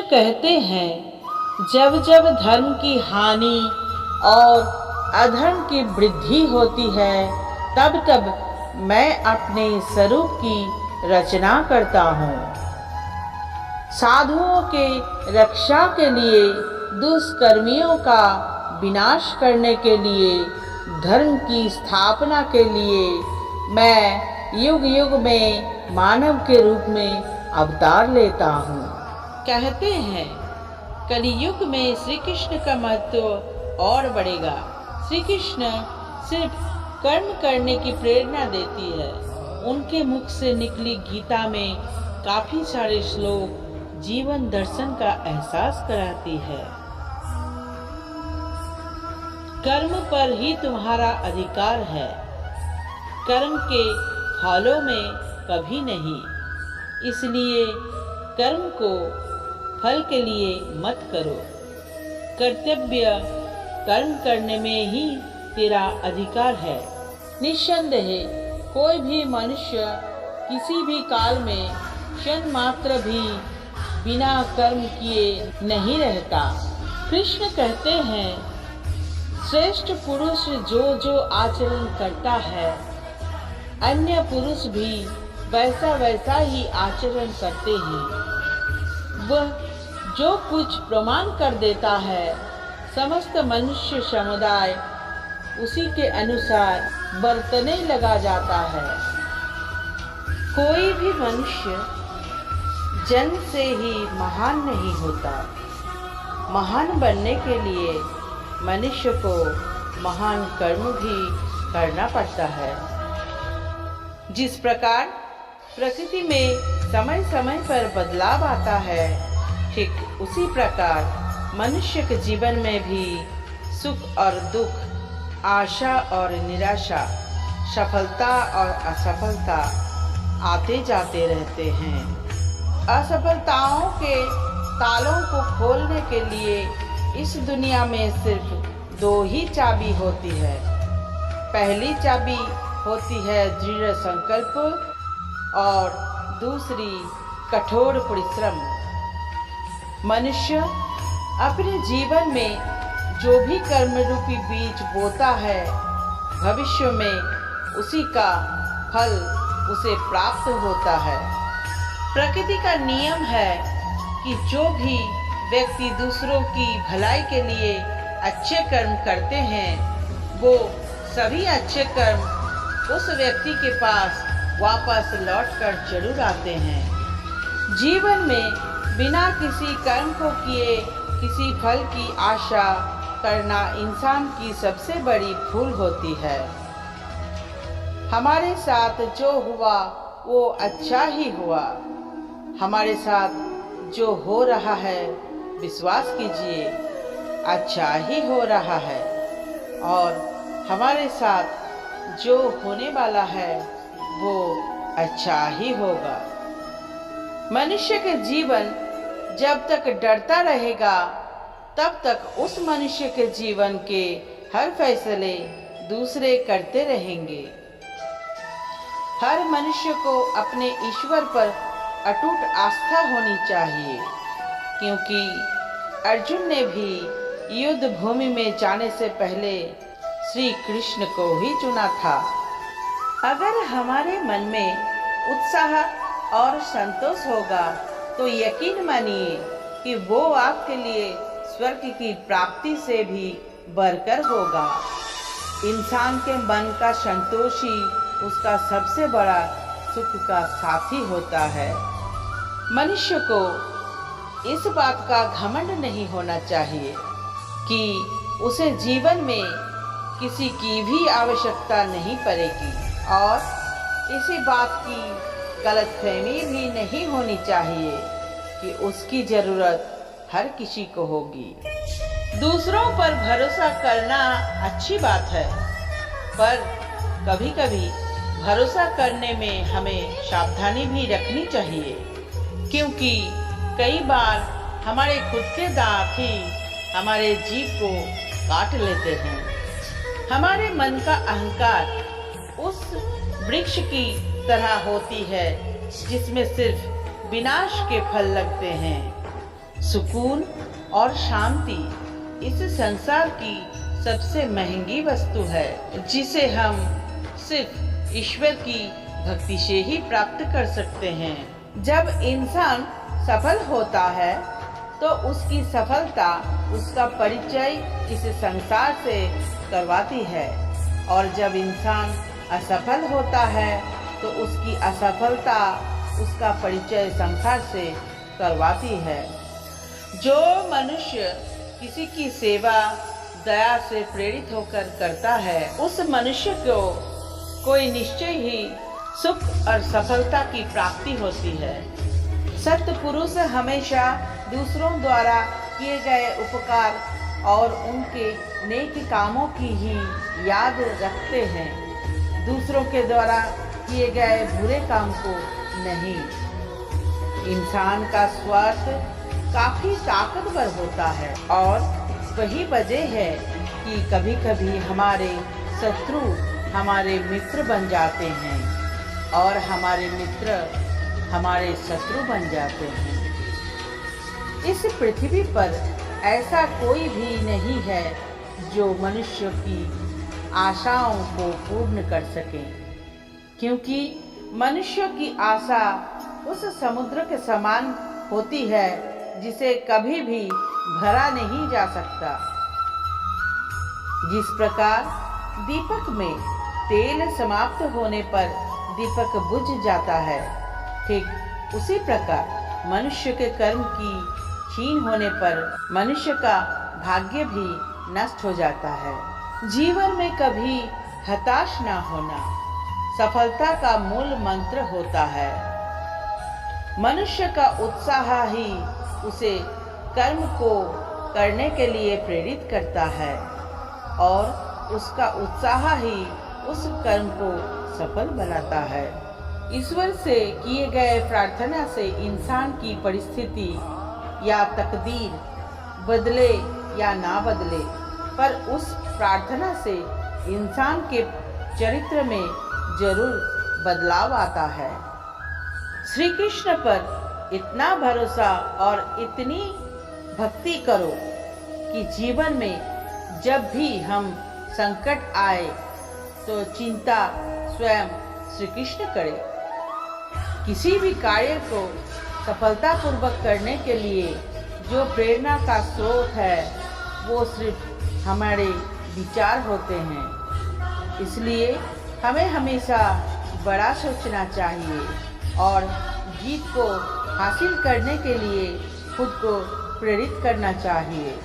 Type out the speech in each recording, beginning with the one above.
कहते हैं, जब जब धर्म की हानि और अधर्म की वृद्धि होती है, तब तब मैं अपने स्वरूप की रचना करता हूँ। साधुओं के रक्षा के लिए, दुष्कर्मियों का विनाश करने के लिए, धर्म की स्थापना के लिए मैं युग युग में मानव के रूप में अवतार लेता हूँ। कहते हैं, कलियुग में श्री कृष्ण का महत्व और बढ़ेगा। श्री कृष्ण सिर्फ कर्म करने की प्रेरणा देती है। उनके मुख से निकली गीता में काफी सारे श्लोक जीवन दर्शन का एहसास कराती है। कर्म पर ही तुम्हारा अधिकार है, कर्म के फलों में कभी नहीं। इसलिए कर्म को फल के लिए मत करो। कर्तव्य कर्म करने में ही तेरा अधिकार है। निस्संदेह कोई भी मनुष्य किसी भी काल में क्षण मात्र भी बिना कर्म किए नहीं रहता। कृष्ण कहते हैं, श्रेष्ठ पुरुष जो जो आचरण करता है, अन्य पुरुष भी वैसा वैसा ही आचरण करते हैं। वह जो कुछ प्रमाण कर देता है, समस्त मनुष्य समुदाय उसी के अनुसार बरतने लगा जाता है। कोई भी मनुष्य जन्म से ही महान नहीं होता। महान बनने के लिए मनुष्य को महान कर्म भी करना पड़ता है। जिस प्रकार प्रकृति में समय समय पर बदलाव आता है, ठीक उसी प्रकार मनुष्य के जीवन में भी सुख और दुख, आशा और निराशा, सफलता और असफलता आते जाते रहते हैं। असफलताओं के तालों को खोलने के लिए इस दुनिया में सिर्फ दो ही चाबी होती है। पहली चाबी होती है दृढ़ संकल्प और दूसरी कठोर परिश्रम। मनुष्य अपने जीवन में जो भी कर्म रूपी बीज बोता है, भविष्य में उसी का फल उसे प्राप्त होता है। प्रकृति का नियम है कि जो भी व्यक्ति दूसरों की भलाई के लिए अच्छे कर्म करते हैं, वो सभी अच्छे कर्म उस व्यक्ति के पास वापस लौटकर जरूर आते हैं। जीवन में बिना किसी कर्म को किए किसी फल की आशा करना इंसान की सबसे बड़ी भूल होती है। हमारे साथ जो हुआ वो अच्छा ही हुआ। हमारे साथ जो हो रहा है, विश्वास कीजिए, अच्छा ही हो रहा है। और हमारे साथ जो होने वाला है वो अच्छा ही होगा। मनुष्य के जीवन जब तक डरता रहेगा, तब तक उस मनुष्य के जीवन के हर फैसले दूसरे करते रहेंगे। हर मनुष्य को अपने ईश्वर पर अटूट आस्था होनी चाहिए, क्योंकि अर्जुन ने भी युद्ध भूमि में जाने से पहले श्री कृष्ण को ही चुना था। अगर हमारे मन में उत्साह और संतोष होगा तो यकीन मानिए कि वो आपके लिए स्वर्ग की प्राप्ति से भी बढ़कर होगा। इंसान के मन का संतोष ही उसका सबसे बड़ा सुख का साथी होता है। मनुष्य को इस बात का घमंड नहीं होना चाहिए कि उसे जीवन में किसी की भी आवश्यकता नहीं पड़ेगी, और इसी बात की गलतफहमी भी नहीं होनी चाहिए कि उसकी जरूरत हर किसी को होगी। दूसरों पर भरोसा करना अच्छी बात है, पर कभी कभी भरोसा करने में हमें सावधानी भी रखनी चाहिए, क्योंकि कई बार हमारे खुद के दांत ही हमारे जीभ को काट लेते हैं। हमारे मन का अहंकार उस वृक्ष की तरह होती है जिसमें सिर्फ विनाश के फल लगते हैं। सुकून और शांति इस संसार की सबसे महंगी वस्तु है, जिसे हम सिर्फ ईश्वर की भक्ति से ही प्राप्त कर सकते हैं। जब इंसान सफल होता है तो उसकी सफलता उसका परिचय इस संसार से करवाती है, और जब इंसान असफल होता है तो उसकी असफलता उसका परिचय संसार से करवाती है। जो मनुष्य किसी की सेवा दया से प्रेरित होकर करता है, उस मनुष्य को कोई निश्चय ही सुख और सफलता की प्राप्ति होती है। सत्य पुरुष हमेशा दूसरों द्वारा किए गए उपकार और उनके नेक कामों की ही याद रखते हैं, दूसरों के द्वारा किए गए बुरे काम को नहीं। इंसान का स्वार्थ काफी ताकतवर होता है, और वही वजह है कि कभी कभी हमारे शत्रु हमारे मित्र बन जाते हैं और हमारे मित्र हमारे शत्रु बन जाते हैं। इस पृथ्वी पर ऐसा कोई भी नहीं है जो मनुष्य की आशाओं को पूर्ण कर सके, क्योंकि मनुष्य की आशा उस समुद्र के समान होती है जिसे कभी भी भरा नहीं जा सकता। जिस प्रकार दीपक में तेल समाप्त होने पर दीपक बुझ जाता है, ठीक उसी प्रकार मनुष्य के कर्म की क्षीण होने पर मनुष्य का भाग्य भी नष्ट हो जाता है। जीवन में कभी हताश न होना सफलता का मूल मंत्र होता है। मनुष्य का उत्साह ही उसे कर्म को करने के लिए प्रेरित करता है, और उसका उत्साह ही उस कर्म को सफल बनाता है। ईश्वर से किए गए प्रार्थना से इंसान की परिस्थिति या तकदीर बदले या ना बदले, पर उस प्रार्थना से इंसान के चरित्र में जरूर बदलाव आता है। श्री कृष्ण पर इतना भरोसा और इतनी भक्ति करो कि जीवन में जब भी हम संकट आए तो चिंता स्वयं श्री कृष्ण करें। किसी भी कार्य को सफलतापूर्वक करने के लिए जो प्रेरणा का स्रोत है वो सिर्फ हमारे विचार होते हैं। इसलिए हमें हमेशा बड़ा सोचना चाहिए और जीत को हासिल करने के लिए खुद को प्रेरित करना चाहिए।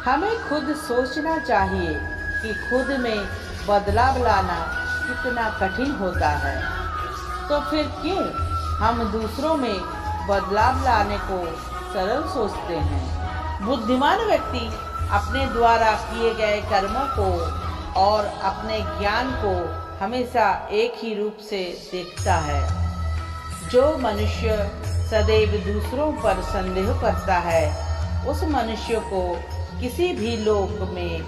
हमें खुद सोचना चाहिए कि खुद में बदलाव लाना कितना कठिन होता है, तो फिर क्यों हम दूसरों में बदलाव लाने को सरल सोचते हैं। बुद्धिमान व्यक्ति अपने द्वारा किए गए कर्मों को और अपने ज्ञान को हमेशा एक ही रूप से देखता है। जो मनुष्य सदैव दूसरों पर संदेह करता है, उस मनुष्य को किसी भी लोक में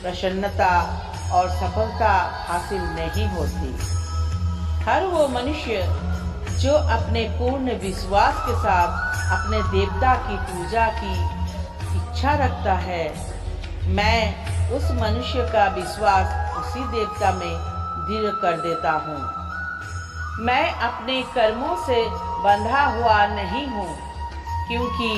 प्रसन्नता और सफलता हासिल नहीं होती। हर वो मनुष्य जो अपने पूर्ण विश्वास के साथ अपने देवता की पूजा की इच्छा रखता है, मैं उस मनुष्य का विश्वास उसी देवता में दृढ़ कर देता हूँ। मैं अपने कर्मों से बंधा हुआ नहीं हूँ, क्योंकि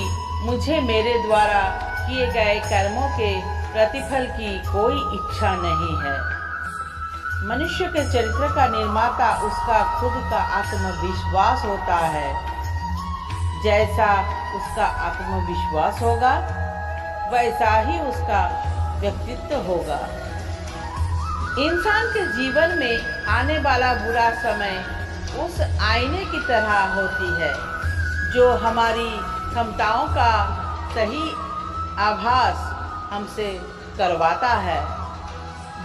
मुझे मेरे द्वारा किए गए कर्मों के प्रतिफल की कोई इच्छा नहीं है। मनुष्य के चरित्र का निर्माता उसका खुद का आत्मविश्वास होता है। जैसा उसका आत्मविश्वास होगा वैसा ही उसका व्यक्तित्व होगा। इंसान के जीवन में आने वाला बुरा समय उस आईने की तरह होती है जो हमारी क्षमताओं का सही आभास हमसे करवाता है।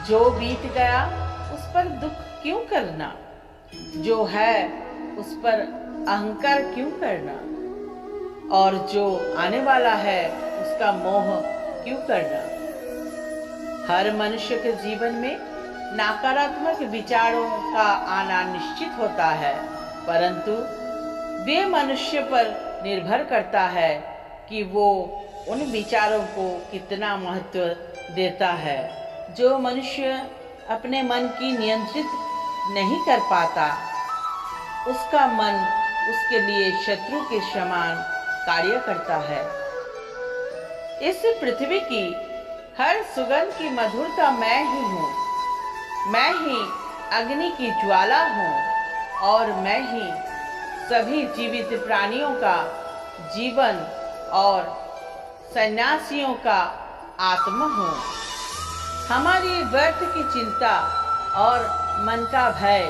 जो बीत गया उस पर दुख क्यों करना, जो है उस पर अहंकार क्यों करना, और जो आने वाला है उसका मोह क्यों करना। हर मनुष्य के जीवन में नकारात्मक विचारों का आना निश्चित होता है, परंतु वे मनुष्य पर निर्भर करता है कि वो उन विचारों को कितना महत्व देता है। जो मनुष्य अपने मन की नियंत्रित नहीं कर पाता, उसका मन उसके लिए शत्रु के समान कार्य करता है। इस पृथ्वी की हर सुगंध की मधुरता मैं ही हूँ। मैं ही अग्नि की ज्वाला हूँ और मैं ही सभी जीवित प्राणियों का जीवन और सन्यासियों का आत्मा हूँ। हमारी व्यर्थ की चिंता और मन का भय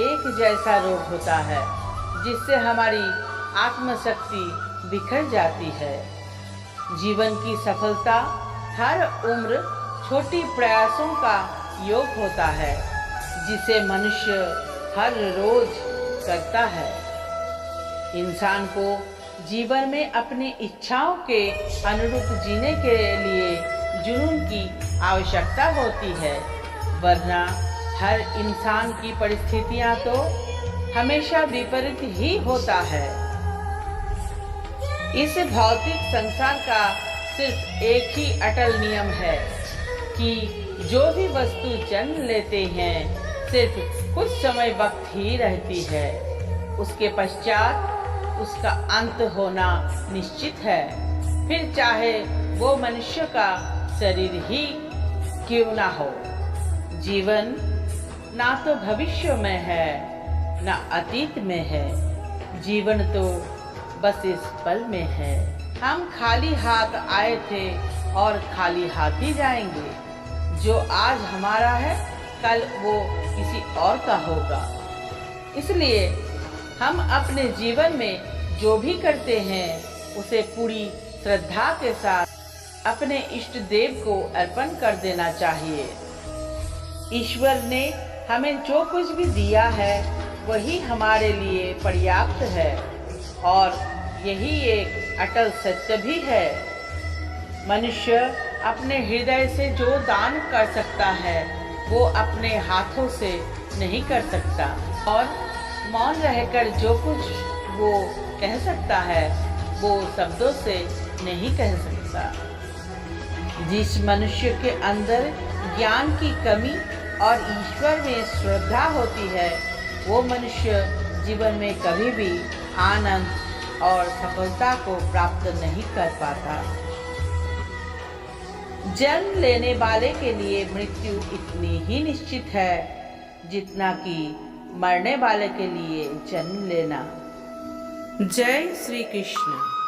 एक जैसा रोग होता है, जिससे हमारी आत्मशक्ति बिखर जाती है। जीवन की सफलता हर उम्र छोटी प्रयासों का योग होता है, जिसे मनुष्य हर रोज करता है। इंसान को जीवन में अपनी इच्छाओं के अनुरूप जीने के लिए जुनून की आवश्यकता होती है, वरना हर इंसान की परिस्थितियां तो हमेशा विपरीत ही होता है। इस भौतिक संसार का सिर्फ एक ही अटल नियम है कि जो भी वस्तु जन्म लेते हैं सिर्फ कुछ समय वक्त ही रहती है, उसके पश्चात उसका अंत होना निश्चित है। फिर चाहे वो मनुष्य का शरीर ही क्यों ना हो। जीवन ना तो भविष्य में है ना अतीत में है, जीवन तो बस इस पल में है। हम खाली हाथ आए थे और खाली हाथ ही जाएंगे। जो आज हमारा है कल वो किसी और का होगा। इसलिए हम अपने जीवन में जो भी करते हैं उसे पूरी श्रद्धा के साथ अपने इष्ट देव को अर्पण कर देना चाहिए। ईश्वर ने हमें जो कुछ भी दिया है वही हमारे लिए पर्याप्त है और यही एक अटल सत्य भी है। मनुष्य अपने हृदय से जो दान कर सकता है वो अपने हाथों से नहीं कर सकता, और मौन रहकर जो कुछ वो कह सकता है वो शब्दों से नहीं कह सकता। जिस मनुष्य के अंदर ज्ञान की कमी और ईश्वर में श्रद्धा होती है वो मनुष्य जीवन में कभी भी आनंद और सफलता को प्राप्त नहीं कर पाता। जन्म लेने वाले के लिए मृत्यु इतनी ही निश्चित है जितना कि मरने वाले के लिए जन्म लेना। जय श्री कृष्ण।